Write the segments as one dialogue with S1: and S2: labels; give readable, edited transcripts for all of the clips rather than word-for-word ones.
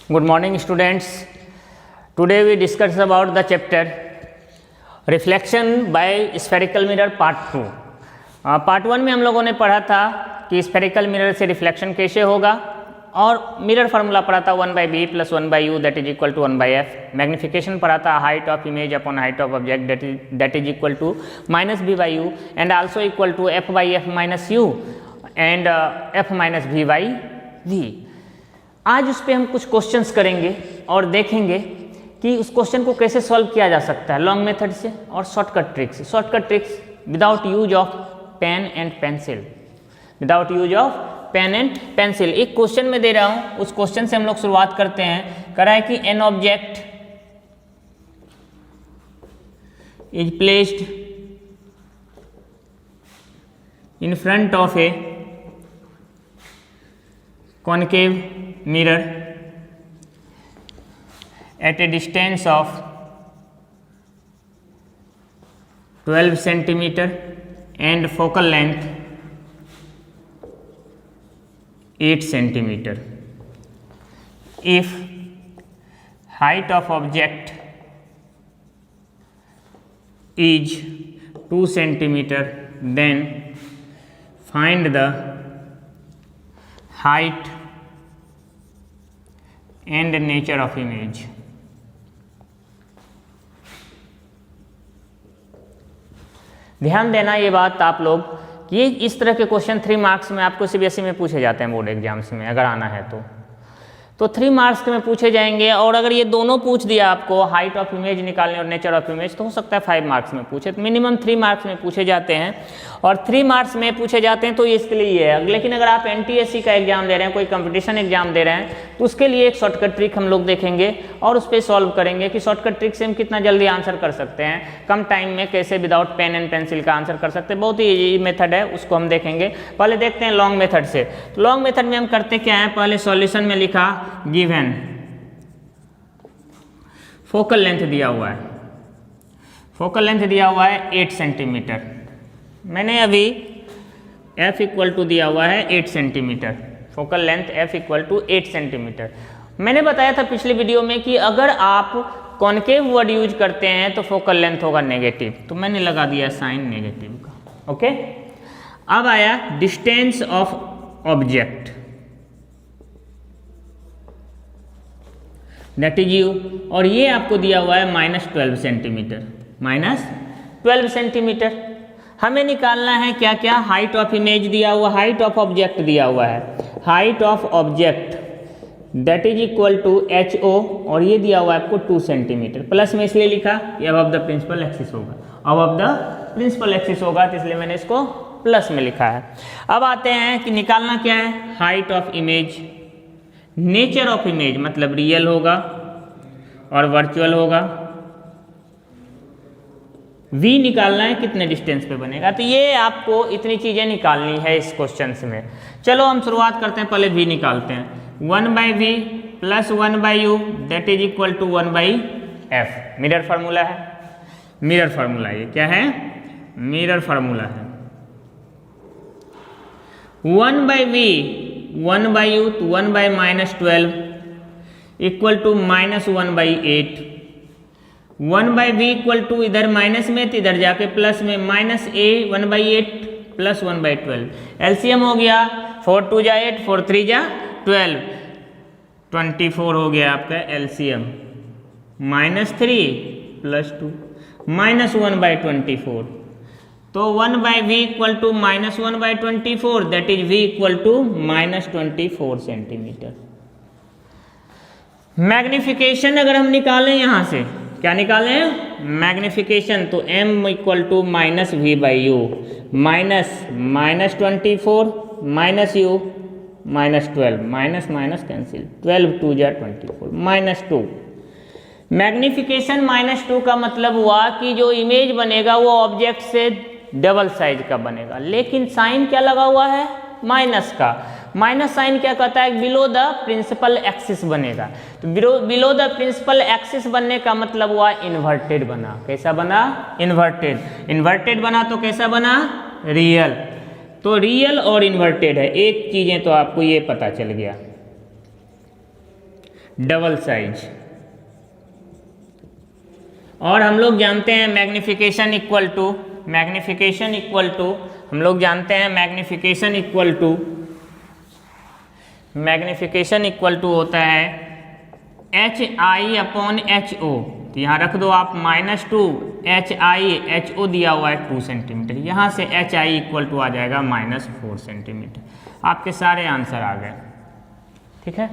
S1: Good morning students. Today we discuss about the chapter Reflection by Spherical Mirror Part 2. Part 1 में हम लोगों ने पढ़ा था कि स्फेरिकल मिरर से रिफ्लेक्शन कैसे होगा और मिरर फार्मूला पढ़ा था 1/b + 1/u that is equal to 1/f. Magnification पढ़ा था height of image upon height of object that is equal to -b/u and also equal to f/f - u and f - v/v. आज उस पर हम कुछ questions करेंगे और देखेंगे कि उस क्वेश्चन को कैसे सॉल्व किया जा सकता है लॉन्ग मेथड से और शॉर्टकट ट्रिक से. Shortcut tricks without use of pen and pencil. Without use of pen and pencil. एक क्वेश्चन में दे रहा हूं, उस क्वेश्चन से हम लोग शुरुआत करते हैं. करा है कि an object is placed in front of A concave mirror at a distance of 12 centimeter and focal length 8 centimeter. If height of object is 2 centimeter, then find the height and nature of image. ध्यान देना ये बात आप लोग कि ये इस तरह के क्वेश्चन 3 मार्क्स में आपको सीबीएसई में पूछे जाते हैं बोर्ड एग्जाम्स में. अगर आना है तो 3 मार्क्स में पूछे जाएंगे. और अगर ये दोनों पूछ दिया आपको हाइट ऑफ इमेज निकालने और नेचर ऑफ इमेज तो हो सकता है 5 मार्क्स में पूछे. तो मिनिमम 3 मार्क्स में पूछे जाते हैं और 3 मार्क्स में पूछे जाते हैं तो ये इसके लिए ये है. लेकिन अगर आप एनटीएससी का एग्जाम दे रहे हैं, कोई कंपटीशन एग्जाम दे रहे हैं तो उसके लिए एक शॉर्टकट ट्रिक हम लोग देखेंगे और उस पर सॉल्व करेंगे कि शॉर्टकट ट्रिक से हम कितना जल्दी आंसर कर सकते हैं, कम टाइम में कैसे विदाउट पेन एंड पेंसिल का आंसर कर सकते हैं. बहुत ही ईजी मेथड है, उसको हम देखेंगे. पहले देखते हैं लॉन्ग मेथड से. तो लॉन्ग मेथड में हम करते क्या है, पहले सॉल्यूशन में लिखा गिवन फोकल लेंथ दिया हुआ है. फोकल लेंथ दिया हुआ है 8 सेंटीमीटर. मैंने अभी f इक्वल टू दिया हुआ है 8 centimetre. Focal length f equal to 8 centimetre. मैंने बताया था पिछले वीडियो में कि अगर आप कॉनकेव वर्ड यूज करते हैं तो फोकल लेंथ होगा नेगेटिव, तो मैंने लगा दिया साइन नेगेटिव का. ओके. अब आया distance of object that is you, और ये आपको दिया हुआ है -12 सेंटीमीटर. -12 सेंटीमीटर. हमें निकालना है क्या क्या, हाइट ऑफ इमेज दिया हुआ, हाइट ऑफ ऑब्जेक्ट दिया हुआ है. Height of object that is equal to HO और ये दिया हुआ है आपको 2 सेंटीमीटर. प्लस में इसलिए लिखा ये अबव द प्रिंसिपल एक्सिस होगा, अबव द प्रिंसिपल एक्सिस होगा तो इसलिए मैंने इसको प्लस में लिखा है. अब आते हैं कि निकालना क्या है, height of image. Nature of image मतलब रियल होगा और वर्चुअल होगा. V निकालना है कितने डिस्टेंस पे बनेगा. तो ये आपको इतनी चीजें निकालनी है इस क्वेश्चन में. चलो हम शुरुआत करते हैं, पहले V निकालते हैं. 1/v + 1/u that is equal to 1/f. Mirror formula है, मिरर फार्मूला. ये क्या है, मिरर फार्मूला है. 1/v 1/u तो 1/-12 equal to -1/8. 1/v equal to इधर माइनस में तो इधर जाके प्लस में -a 1/8 + 1/12. एलसीएम हो गया 4 2 जा 8 4 3 जा 12 24 हो गया आपका एलसीएम. -3 + 2 -1/24. तो 1/v equal to -1/24 that is v equal to -24 centimetre. Magnification अगर हम निकालें यहाँ से, क्या निकालें, मैग्निफिकेशन, तो m equal to -v/u -24 -u -12 minus cancel 12 2 जा 24 -2. मैग्निफिकेशन -2 का मतलब हुआ कि जो इमेज बनेगा वो ऑब्जेक्ट से डबल साइज का बनेगा. लेकिन साइन क्या लगा हुआ है, माइनस का. माइनस साइन क्या कहता है, बिलो द प्रिंसिपल एक्सिस बनेगा. तो बिलो द प्रिंसिपल एक्सिस बनने का मतलब हुआ इन्वर्टेड बना. कैसा बना, इन्वर्टेड. इन्वर्टेड बना तो कैसा बना, रियल. तो रियल और इन्वर्टेड है, एक चीजें तो आपको ये पता चल गया. Double size. और हम लोग जानते हैं मैग्निफिकेशन इक्वल टू हम लोग जानते हैं मैग्निफिकेशन इक्वल टू होता है HI/HO। तो यहाँ रख दो आप -2 HI/HO दिया हुआ है 2 सेंटीमीटर, यहाँ से HI इक्वल टू आ जाएगा -4 सेंटीमीटर। आपके सारे आंसर आ गए, ठीक है।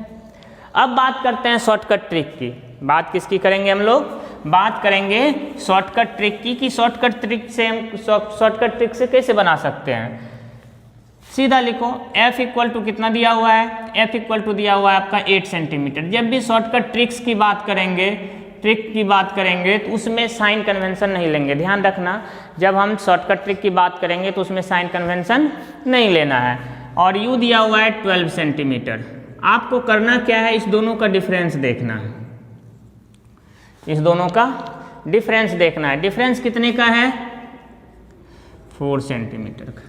S1: अब बात करते हैं शॉर्टकट ट्रिक की। बात किसकी करेंगे हम लोग? बात करेंगे शॉर्टकट ट्रिक की, कि शॉर्टकट ट्रिक से कैसे बना सकते हैं। सीधा लिखो, F इक्वल टू कितना दिया हुआ है? F इक्वल टू दिया हुआ है आपका 8 सेंटीमीटर। जब भी शॉर्टकट ट्रिक की बात करेंगे तो उसमें साइन कन्वेंशन नहीं लेंगे। ध्यान रखना, जब हम शॉर्टकट ट्रिक की बात करेंगे तो उसमें साइन कन्वेंशन नहीं लेना है। और U दिया हुआ है 12 सेंटीमीटर। आपको करना क्या है, इस दोनों का डिफरेंस देखना है। इस दोनों का डिफरेंस देखना है। डिफरेंस कितने का है? 4 सेंटीमीटर का।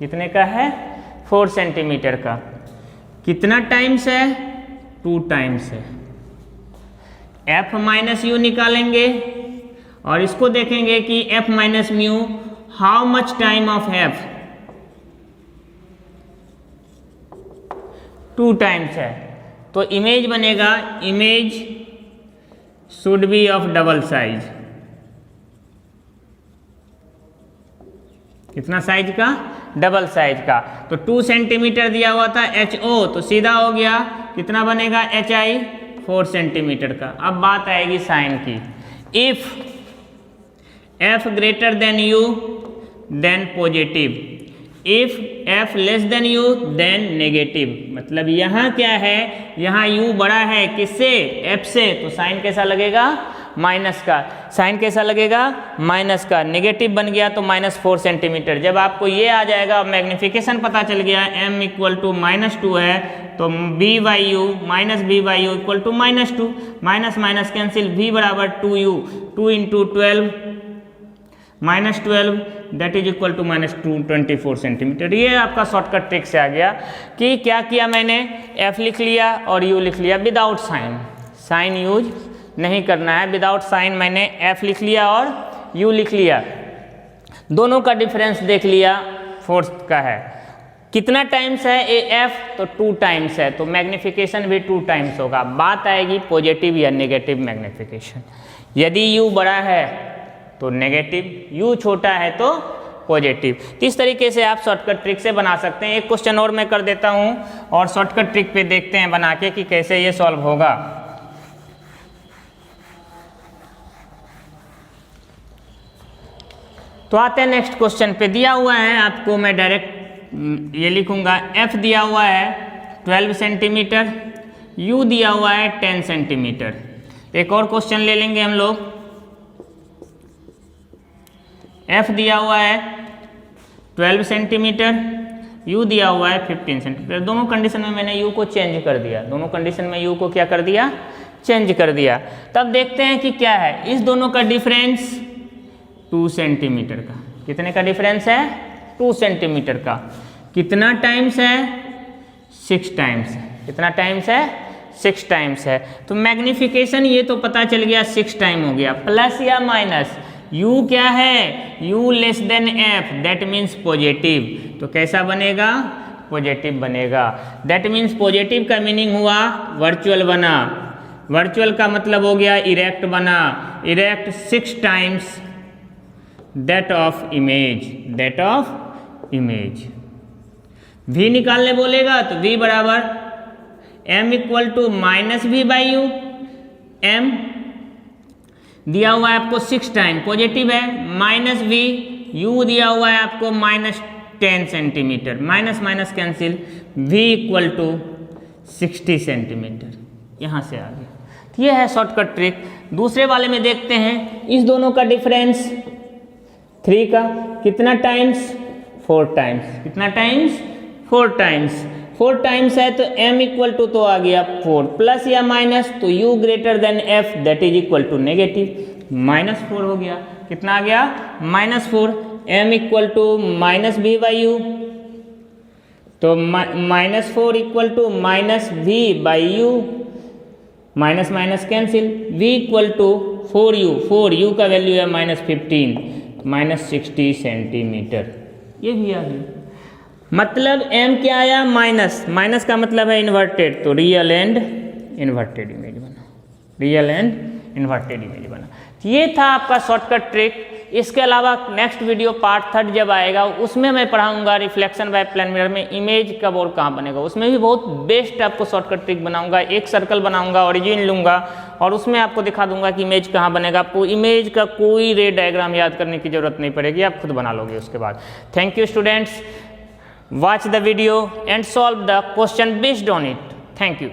S1: कितने का है? 4 सेंटीमीटर का। कितना टाइम्स है? 2 टाइम्स है। F माइनस यू निकालेंगे और इसको देखेंगे कि F minus mu, how much time of F? 2 times है। तो इमेज बनेगा, image should be of double size. कितना साइज का? डबल साइज का। तो 2 सेंटीमीटर दिया हुआ था HO, तो सीधा हो गया कितना बनेगा? HI 4 सेंटीमीटर का। अब बात आएगी साइन की। If F greater than U then positive, if F less than U then negative. मतलब यहाँ क्या है, यहाँ U बड़ा है किससे? F से। तो साइन कैसा लगेगा? माइनस का। साइन कैसा लगेगा? माइनस का। नेगेटिव बन गया तो -4 सेंटीमीटर। जब आपको ये आ जाएगा, मैग्निफिकेशन पता चल गया, M इक्वल टू -2 है, तो B/U -B/U equal to -2। Minus minus cancel, V बराबर 2U, 2 × 12 -12 that is equal to -224 centimetre. ये आपका शॉर्टकट ट्रिक से आ गया कि क्या किया मैंने, F लिख लिया और U लिख लिया विदाउट साइन। साइन यूज नहीं करना है, विदाउट साइन मैंने F लिख लिया और U लिख लिया। दोनों का डिफरेंस देख लिया, 4 का है। कितना टाइम्स है AF? तो 2 टाइम्स है, तो मैग्निफिकेशन भी 2 टाइम्स होगा। बात आएगी पॉजिटिव या नेगेटिव मैग्निफिकेशन। यदि U बड़ा है तो नेगेटिव, U छोटा है तो पॉजिटिव। तो इस तरीके से आप शॉर्टकट ट्रिक से बना सकते हैं। एक क्वेश्चन और मैं कर देता हूं और शॉर्टकट ट्रिक पे देखते हैं बना के कि कैसे ये सॉल्व होगा। तो आते हैं नेक्स्ट क्वेश्चन पे। दिया हुआ है आपको, मैं डायरेक्ट ये लिखूंगा, F दिया हुआ है 12 सेंटीमीटर, U दिया हुआ है 10 सेंटीमीटर। एक और क्वेश्चन ले लेंगे हम लोग। F दिया हुआ है 12 सेंटीमीटर, U दिया हुआ है 15 सेंटीमीटर। दोनों कंडीशन में मैंने U को चेंज कर दिया। दोनों कंडीशन में U को क्या कर दिया? चेंज कर दिया। तब देखते हैं कि क्या है। इस दोनों का डिफरेंस 2 सेंटीमीटर का। कितने का डिफरेंस है? 2 सेंटीमीटर का। कितना टाइम्स है? 6 टाइम्स है। कितना टाइम्स है? 6 टाइम्स है। तो मैग्निफिकेशन ये तो पता चल गया 6 टाइम हो गया। प्लस या माइनस, U क्या है? U less than F, that means positive. तो कैसा बनेगा? पॉजिटिव बनेगा। दैट मीन्स पॉजिटिव का मीनिंग हुआ वर्चुअल बना। वर्चुअल का मतलब हो गया इरेक्ट बना। Erect 6 times that of image, that of image. V निकालने बोलेगा तो V बराबर M equal to -V/U। M दिया हुआ है आपको 6 टाइम, पॉजिटिव है, -V। U दिया हुआ है आपको -10 centimetre. Minus minus cancel, V equal to 60 centimetre. यहाँ से आ गया। तो ये है शॉर्टकट ट्रिक। दूसरे वाले में देखते हैं, इस दोनों का डिफरेंस 3 का। कितना टाइम्स? 4 टाइम्स। कितना टाइम्स? 4 टाइम्स। 4 टाइम्स है तो M इक्वल टू तो आ गया 4, प्लस या माइनस, तो U greater than F that is equal to negative. -4 हो गया। कितना आ गया? -4। M इक्वल टू -V/U, तो -4 equal to -V/U। Minus minus cancel, v equal to 4u का वैल्यू है -15 -60 सेंटीमीटर, ये भी आ गया। मतलब m क्या आया माइनस, माइनस का मतलब है इन्वर्टेड, तो रियल एंड इन्वर्टेड इमेज बना, रियल एंड इन्वर्टेड इमेज बना। ये था आपका शॉर्टकट ट्रिक। इसके अलावा नेक्स्ट वीडियो पार्ट 3 जब आएगा उसमें मैं पढ़ाऊंगा रिफ्लेक्शन बाय प्लेन मिरर में इमेज कब और कहाँ बनेगा, उसमें भी बहुत बेस्ट आपको शॉर्टकट ट्रिक बनाऊंगा। एक सर्कल बनाऊंगा, ओरिजिन लूंगा और उसमें आपको दिखा दूंगा कि इमेज कहाँ बनेगा। आपको इमेज का कोई रे डायग्राम याद करने की जरूरत नहीं पड़ेगी, आप खुद बना लोगे उसके बाद। Thank you students, watch the video and solve the question based on it. Thank you.